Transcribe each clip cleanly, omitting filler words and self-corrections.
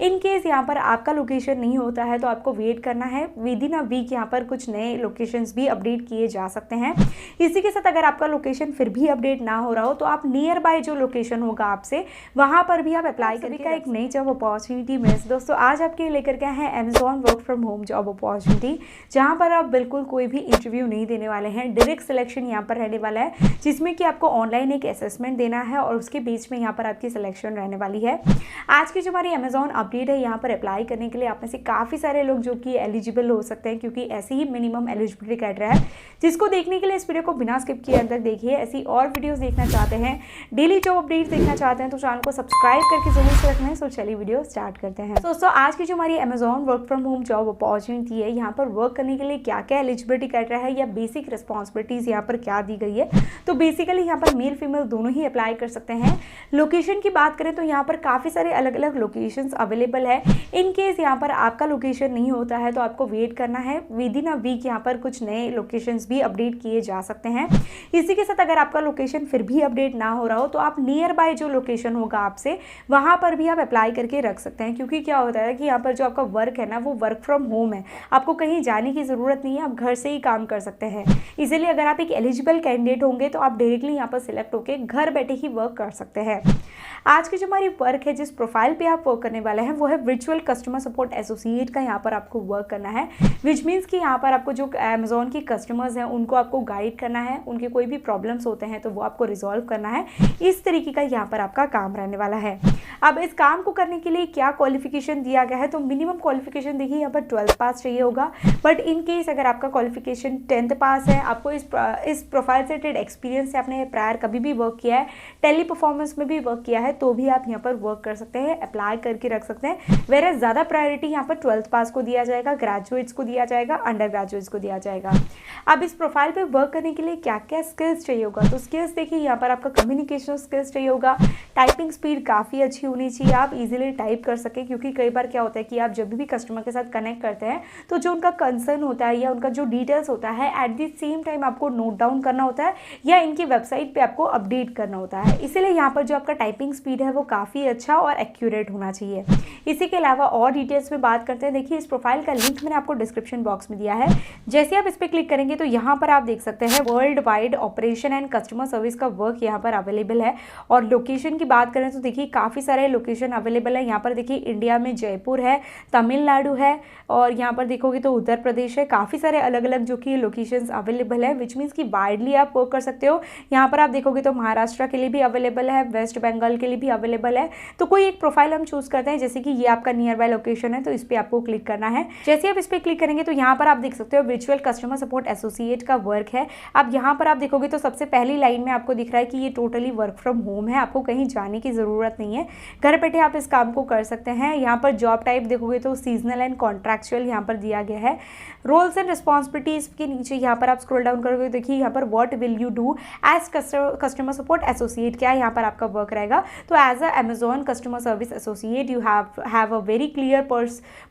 In case यहाँ पर आपका लोकेशन नहीं होता है तो आपको वेट करना है। विद इन अ वीक यहाँ पर कुछ नए लोकेशंस भी अपडेट किए जा सकते हैं। इसी के साथ अगर आपका लोकेशन फिर भी अपडेट ना हो रहा हो तो आप नियर बाय जो लोकेशन होगा आपसे वहाँ पर भी आप अप्लाई करके एक नई जॉब अपॉर्चुनिटी मिल। दोस्तों आज आपके लेकर क्या है Amazon work from home job opportunity, जहाँ पर आप बिल्कुल कोई भी इंटरव्यू नहीं देने वाले हैं। डायरेक्ट सिलेक्शन यहाँ पर रहने वाला है, जिसमें कि आपको ऑनलाइन एक असेसमेंट देना है और उसके बीच में यहाँ पर आपकी सिलेक्शन रहने वाली है। आज की जो हमारी अमेजॉन अपडेट है, यहाँ पर अप्लाई करने के लिए आप में से काफ़ी सारे लोग जो कि एलिजिबल हो सकते हैं, क्योंकि ऐसे ही मिनिमम एलिजिबिलिटी क्राइटेरिया है, जिसको देखने के लिए इस वीडियो को बिना स्किप किए अंत तक देखिए। ऐसी और वीडियोस देखना चाहते हैं, डेली जॉब अपडेट्स देखना चाहते हैं तो चैनल को सब्सक्राइब करके जरूर से रखना है। तो चलिए वीडियो स्टार्ट करते हैं। दोस्तों आज की जो हमारी Amazon work from home job opportunity है, यहाँ पर वर्क करने के लिए क्या क्या एलिजिबिलिटी क्राइटेरिया है या बेसिक रिस्पॉन्सिबिलिटीज यहाँ पर क्या दी गई है, तो बेसिकली यहाँ पर मेल फीमेल दोनों ही अप्लाई कर सकते हैं। लोकेशन की बात करें तो यहाँ पर काफ़ी सारे अलग अलग लोकेशंस अवेलेबल है। इन केस यहाँ पर आपका लोकेशन नहीं होता है तो आपको वेट करना है। विद इन अ वीक यहाँ पर कुछ नए लोकेशंस भी अपडेट किए जा सकते हैं। इसी के साथ अगर आपका लोकेशन फिर भी अपडेट ना हो रहा हो तो आप नियर बाय जो लोकेशन होगा आपसे वहाँ पर भी आप अप्लाई करके रख सकते हैं, क्योंकि क्या होता है कि यहाँ पर जो आपका वर्क है ना वो वर्क फ्रॉम होम है, आपको कहीं जाने की ज़रूरत नहीं है, आप घर से ही काम कर सकते हैं। इसीलिए अगर आप एक एलिजिबल कैंडिडेट होंगे तो आप डायरेक्टली यहाँ पर सिलेक्ट होकर घर बैठे ही वर्क कर सकते हैं। आज की जो हमारी वर्क है, जिस प्रोफाइल पे आप वर्क करने वाले हैं वो है वर्चुअल कस्टमर सपोर्ट एसोसिएट का। यहाँ पर आपको वर्क करना है, विच मीन्स कि यहाँ पर आपको जो अमेजोन की कस्टमर्स हैं उनको आपको गाइड करना है, उनके कोई भी प्रॉब्लम्स होते हैं तो वो आपको रिजॉल्व करना है। इस तरीके का यहाँ पर आपका काम रहने वाला है। अब इस काम को करने के लिए क्या क्वालिफिकेशन दिया गया है, तो मिनिमम क्वालिफिकेशन देखिए यहाँ पर 12th पास चाहिए होगा, बट इन केस अगर आपका क्वालिफिकेशन 10th पास है, आपको इस प्रोफाइल से रिलेटेड एक्सपीरियंस है, आपने प्रायर कभी भी वर्क किया है, टेली परफॉर्मेंस में भी वर्क किया है, तो भी आप यहाँ पर वर्क कर सकते हैं, अप्लाई करके रख सकते हैं। वेयर ज़्यादा प्रायोरिटी यहाँ पर 12th पास को दिया जाएगा, ग्रेजुएट्स को दिया जाएगा, अंडर ग्रेजुएट्स को दिया जाएगा। अब इस प्रोफाइल पे वर्क करने के लिए क्या क्या स्किल्स चाहिए होगा, तो स्किल्स देखिए यहाँ पर आपका कम्युनिकेशन स्किल्स चाहिए होगा, टाइपिंग स्पीड काफ़ी अच्छी होनी चाहिए, आप इजीली टाइप कर सकें, क्योंकि कई बार क्या होता है कि आप जब भी कस्टमर के साथ कनेक्ट करते हैं तो जो उनका कंसर्न होता है या उनका जो डिटेल्स होता है एट द सेम टाइम आपको नोट डाउन करना होता है या इनकी वेबसाइट पे आपको अपडेट करना होता है। इसीलिए यहाँ पर जो आपका टाइपिंग स्पीड है वो काफ़ी अच्छा और एक्यूरेट होना चाहिए। इसी के अलावा और डिटेल्स में बात करते हैं, देखिए इस प्रोफाइल का लिंक मैंने आपको डिस्क्रिप्शन बॉक्स में दिया है। जैसे आप इस पर क्लिक करेंगे तो यहाँ पर आप देख सकते हैं world wide operation and customer service का वर्क यहाँ पर अवेलेबल है। और लोकेशन की बात करें तो देखिए काफ़ी सारे लोकेशन अवेलेबल है। यहाँ पर देखिए इंडिया में जयपुर है, तमिलनाडु है, और यहाँ पर देखोगे तो उत्तर प्रदेश है। काफ़ी सारे अलग अलग जो कि लोकेशंस अवेलेबल है, विच मीन्स कि वाइडली आप वर्क कर सकते हो। यहाँ पर आप देखोगे तो महाराष्ट्र के लिए भी अवेलेबल है, वेस्ट बंगाल के लिए भी अवेलेबल है। तो कोई एक प्रोफाइल हम चूज करते हैं, जैसे कि ये आपका नियर बाय लोकेशन है तो इस पर आपको क्लिक करना है। जैसे आप इस पर क्लिक करेंगे तो यहाँ पर आप देख सकते हो वर्चुअल कस्टमर सपोर्ट एसोसिएट का वर्क है। अब यहाँ पर आप देखोगे तो सबसे पहली लाइन में आपको दिख रहा है कि ये टोटली वर्क फ्रॉम होम है, आपको कहीं जाने की ज़रूरत नहीं है, घर बैठे आप इस काम को कर सकते हैं। यहाँ पर जॉब टाइप देखोगे तो सीजनल एंड कॉन्ट्रैक्चुअल यहाँ पर दिया गया है। रोल्स एंड रिस्पॉन्सिबिलिटीज के नीचे यहाँ पर आप स्क्रॉल डाउन करोगे, देखिए यहाँ पर what will you do as customer support associate, क्या यहाँ पर आपका वर्क रहेगा। तो as a Amazon customer service associate you have a very clear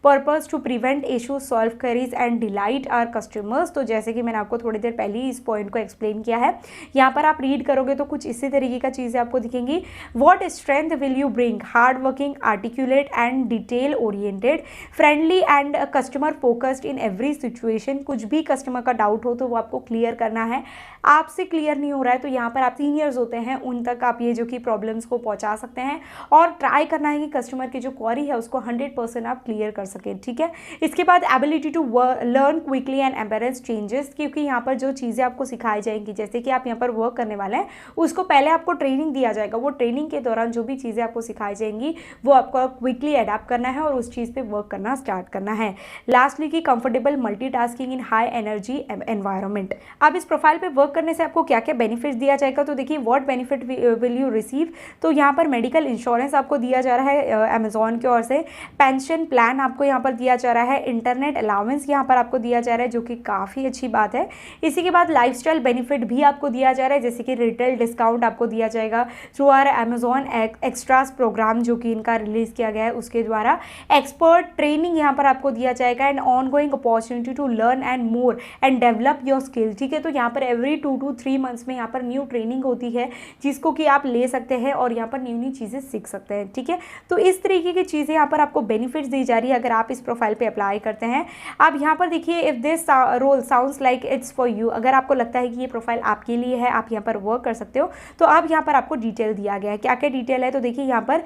purpose to prevent issues, solve queries and delight our customers. तो जैसे कि मैंने आपको थोड़ी देर पहले ही इस पॉइंट को एक्सप्लेन किया है, यहाँ पर आप रीड करोगे तो कुछ इसी तरीके का चीज़ें आपको दिखेंगी। What strength will you bring, hard working, articulate and detail oriented, friendly and customer focused in every situation. कुछ भी कस्टमर का डाउट हो तो वो आपको क्लियर करना है, आपसे क्लियर नहीं हो रहा है तो यहाँ पर आप सीनियर्स होते हैं उन तक आप ये जो कि प्रॉब्लम्स को पहुँचा सकते हैं और ट्राई करना है कि कस्टमर की जो क्वेरी है उसको 100% आप क्लियर कर सकें, ठीक है। इसके बाद ability to learn quickly and embrace changes, क्योंकि यहाँ पर जो चीज़ें आपको सिखाई जाएंगी, जैसे कि आप यहाँ पर वर्क करने वाले हैं उसको पहले आपको ट्रेनिंग दिया जाएगा, वो ट्रेनिंग के दौरान जो भी चीज़ें आपको सिखाई जाएंगी वो आपको क्विकली अडेप्ट करना है और उस चीज़ पे वर्क करना स्टार्ट करना है। लास्टली की कंफर्टेबल मल्टीटास्किंग इन हाई एनर्जी एनवायरनमेंट। अब इस प्रोफाइल पे वर्क करने से आपको क्या क्या बेनिफिट दिया जाएगा, तो देखिए what benefit will you receive, तो यहाँ पर मेडिकल इंश्योरेंस आपको दिया जा रहा है अमेजॉन की ओर से, पेंशन प्लान आपको यहाँ पर दिया जा रहा है, इंटरनेट अलाउंस यहाँ पर आपको दिया जा रहा है जो कि काफ़ी अच्छी बात है। इसी के बाद लाइफस्टाइल बेनिफिट भी आपको दिया जा रहा है, जैसे कि रिटेल डिस्काउंट आपको दिया जाएगा through our Amazon extras program जो कि इनका रिलीज किया गया है उसके द्वारा, एक्सपर्ट ट्रेनिंग यहाँ पर आपको दिया जाएगा and ongoing opportunity to learn and more and develop your skill, ठीक है। तो यहाँ पर एवरी 2 to 3 मंथ्स में यहाँ पर न्यू ट्रेनिंग होती है जिसको कि आप ले सकते हैं और यहाँ पर न्यू न्यू चीज़ें सीख सकते हैं, ठीक है। तो इस तरीके की चीज़ चीज़ है, यहाँ पर आपको बेनिफिट्स दी जा रही है अगर आप इस प्रोफाइल पे अप्लाई करते हैं। आप यहाँ पर देखिए, if this role sounds like it's for you, अगर आपको लगता है कि ये प्रोफाइल आपके लिए है, आप यहाँ पर वर्क कर सकते हो, तो आप यहाँ पर आपको डिटेल दिया गया है। क्या क्या डिटेल है, तो देखिए यहाँ पर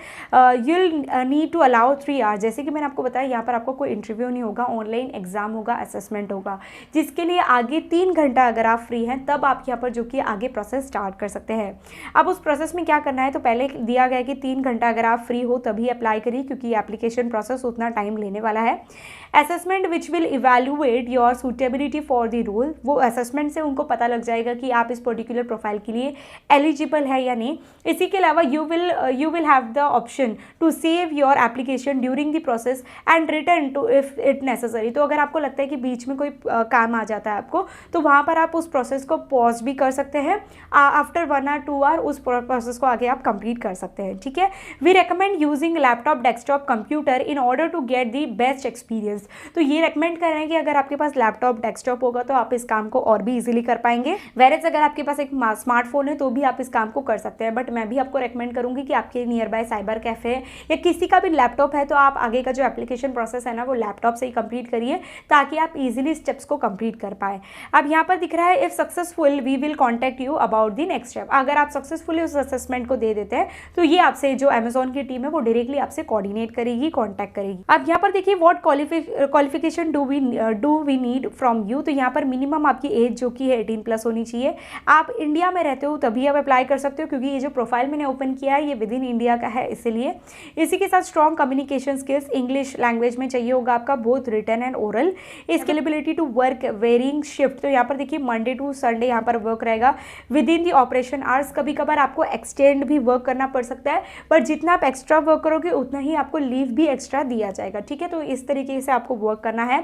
you'll need to allow 3 hours, जैसे कि मैंने आपको बताया यहाँ पर आपको कोई इंटरव्यू नहीं होगा, ऑनलाइन एग्जाम होगा, असेसमेंट होगा, जिसके लिए आगे 3 घंटा अगर आप फ्री हैं तब आप यहाँ पर जो कि आगे प्रोसेस स्टार्ट कर सकते हैं। अब उस प्रोसेस में क्या करना है, तो पहले दिया गया है कि 3 घंटा अगर आप फ्री हो तभी अप्लाई करिए, क्योंकि एप्लीकेशन प्रोसेस उतना टाइम लेने वाला है। Assessment which will evaluate your suitability for the role, वो असेसमेंट से उनको पता लग जाएगा कि आप इस पर्टिकुलर प्रोफाइल के लिए एलिजिबल है या नहीं। इसी के अलावा you will have the option to save your application during the process and return to if it necessary. तो अगर आपको लगता है कि बीच में कोई काम आ जाता है आपको, तो वहाँ पर आप उस प्रोसेस को पॉज भी कर सकते हैं, आफ्टर 1 or 2 आवर उस प्रोसेस को आगे आप कंप्लीट कर सकते हैं। ठीक है, we recommend using laptop, desktop, computer in order to get the best experience. तो ये रेकमेंड कर रहे हैं कि अगर आपके पास लैपटॉप, डेस्कटॉप होगा तो आप इस काम को और भी इजीली कर पाएंगे। वेरेज अगर आपके पास एक स्मार्टफोन है तो भी आप इस काम को कर सकते हैं, बट मैं भी आपको रेकमेंड करूंगी कि आपके नियर बाय साइबर कैफे या किसी का भी लैपटॉप है तो आप आगे का जो एप्लीकेशन प्रोसेस है ना वो लैपटॉप से ही कंप्लीट करिए, ताकि आप इजीली स्टेप्स को कंप्लीट कर पाए। अब यहाँ पर दिख रहा है, if successful we will contact you about the next step. अगर आप सक्सेसफुली उस असेसमेंट को दे देते हैं तो ये आपसे, जो अमेजॉन की टीम है वो डायरेक्टली आपसे कोऑर्डिनेट करेगी, कॉन्टैक्ट करेगी। अब यहाँ पर देखिए, what qualification do we need from you. तो यहाँ पर मिनिमम आपकी एज जो कि है 18+ होनी चाहिए। आप इंडिया में रहते हो तभी आप अप्लाई कर सकते हो, क्योंकि ये जो प्रोफाइल मैंने ओपन किया है ये विद इन इंडिया का है, इसलिए। इसी के साथ strong communication skills, English language में चाहिए होगा आपका, both written and oral. Scalability to work varying shift, तो यहाँ पर देखिए मंडे टू संडे यहाँ पर वर्क रहेगा with in the operation hours. कभी कभार आपको एक्सटेंड भी वर्क करना पड़ सकता है, पर जितना आप एक्स्ट्रा वर्क करोगे उतना ही आपको लीव भी एक्स्ट्रा दिया जाएगा। ठीक है, तो इस तरीके से आपको वर्क करना है।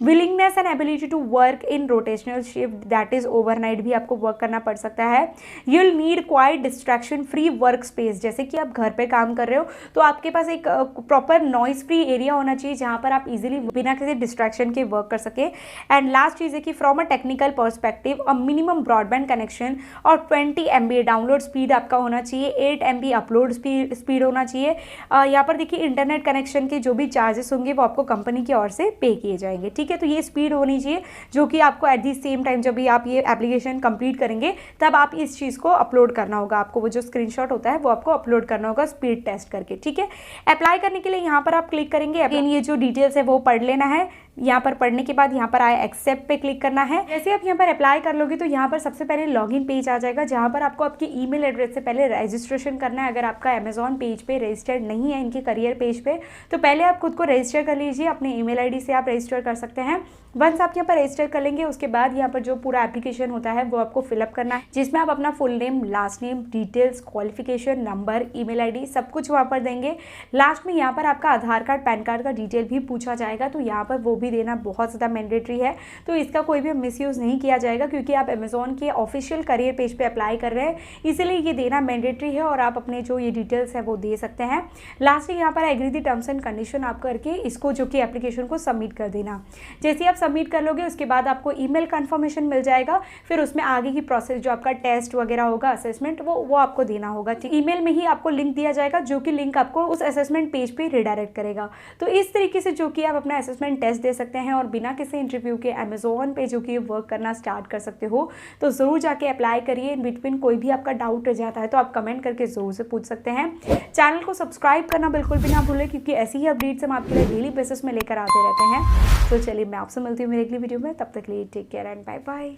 Willingness and ability to work in rotational shift, that is overnight भी आपको वर्क करना पड़ सकता है। You will need quiet distraction free work space, जैसे कि आप घर पे काम कर रहे हो तो आपके पास एक प्रॉपर नॉइज फ्री एरिया होना चाहिए जहां पर आप इजीली बिना किसी डिस्ट्रैक्शन के वर्क कर सके। एंड लास्ट चीज़ है कि from a technical perspective a minimum broadband connection और 20 MB डाउनलोड स्पीड आपका होना चाहिए, 8 MB अपलोड स्पीड होना चाहिए। यहाँ पर देखिए इंटरनेट कनेक्शन के जो भी चार्जेस होंगे वो आपको कंपनी की ओर से पे किए जाएंगे। ठीक है, तो ये स्पीड होनी चाहिए जो कि आपको एट दी सेम टाइम जब भी आप ये एप्लीकेशन कंप्लीट करेंगे तब आप इस चीज़ को अपलोड करना होगा, आपको वो जो स्क्रीनशॉट होता है वो आपको अपलोड करना होगा स्पीड टेस्ट करके। ठीक है, अप्लाई करने के लिए यहाँ पर आप क्लिक करेंगे, अगेन ये जो डिटेल्स है वो पढ़ लेना है। यहाँ पर पढ़ने के बाद यहाँ पर आए एक्सेप्ट पे क्लिक करना है। जैसे आप यहाँ पर अप्लाई कर लोगे तो यहाँ पर सबसे पहले लॉगिन पेज आ जाएगा, जहाँ पर आपको आपकी ईमेल एड्रेस से पहले रजिस्ट्रेशन करना है। अगर आपका अमेजॉन पेज पे रजिस्टर्ड नहीं है, इनके करियर पेज पे, तो पहले आप खुद को रजिस्टर कर लीजिए, अपने ईमेल आईडी से आप रजिस्टर कर सकते हैं। वंस आप यहाँ पर रजिस्टर कर लेंगे उसके बाद यहाँ पर जो पूरा एप्लीकेशन होता है वो आपको फिलअप करना है, जिसमें आप अपना full name, last name, details, qualification, number, email ID सब कुछ वहाँ पर देंगे। लास्ट में यहाँ पर आपका आधार कार्ड, पैन कार्ड का डिटेल भी पूछा जाएगा, तो यहाँ पर वो भी देना बहुत ज़्यादा मैंडेटरी है। तो इसका कोई भी मिसयूज़ नहीं किया जाएगा, क्योंकि आप अमेजॉन के ऑफिशियल करियर पेज पे अप्लाई कर रहे हैं, इसीलिए ये देना मैंडेटरी है और आप अपने जो ये डिटेल्स है वो दे सकते हैं। लास्ट में यहाँ पर agree the terms and condition आप करके इसको जो कि एप्लीकेशन को सबमिट कर देना। जैसे आप सबमिट कर लोगे उसके बाद आपको ईमेल कंफर्मेशन मिल जाएगा, फिर उसमें आगे की प्रोसेस जो आपका टेस्ट वगैरह होगा, असेसमेंट, वो आपको देना होगा। ईमेल में ही आपको लिंक दिया जाएगा, जो कि लिंक आपको उस असेसमेंट पेज पे रिडायरेक्ट करेगा। तो इस तरीके से जो कि आप अपना असेसमेंट टेस्ट दे सकते हैं और बिना किसी इंटरव्यू के अमेजॉन पे जो कि वर्क करना स्टार्ट कर सकते हो। तो ज़रूर जाके अप्लाई करिए। इन बिटवीन कोई भी आपका डाउट रह जाता है तो आप कमेंट करके ज़रूर से पूछ सकते हैं। चैनल को सब्सक्राइब करना बिल्कुल भी ना भूलें, क्योंकि ऐसी ही अपडेट्स हम आपके लिए डेली बेसिस में लेकर आते रहते हैं। तो चलिए मैं आपसे मिलती हूँ मेरी अगली वीडियो में, तब तक के लिए take care and bye bye.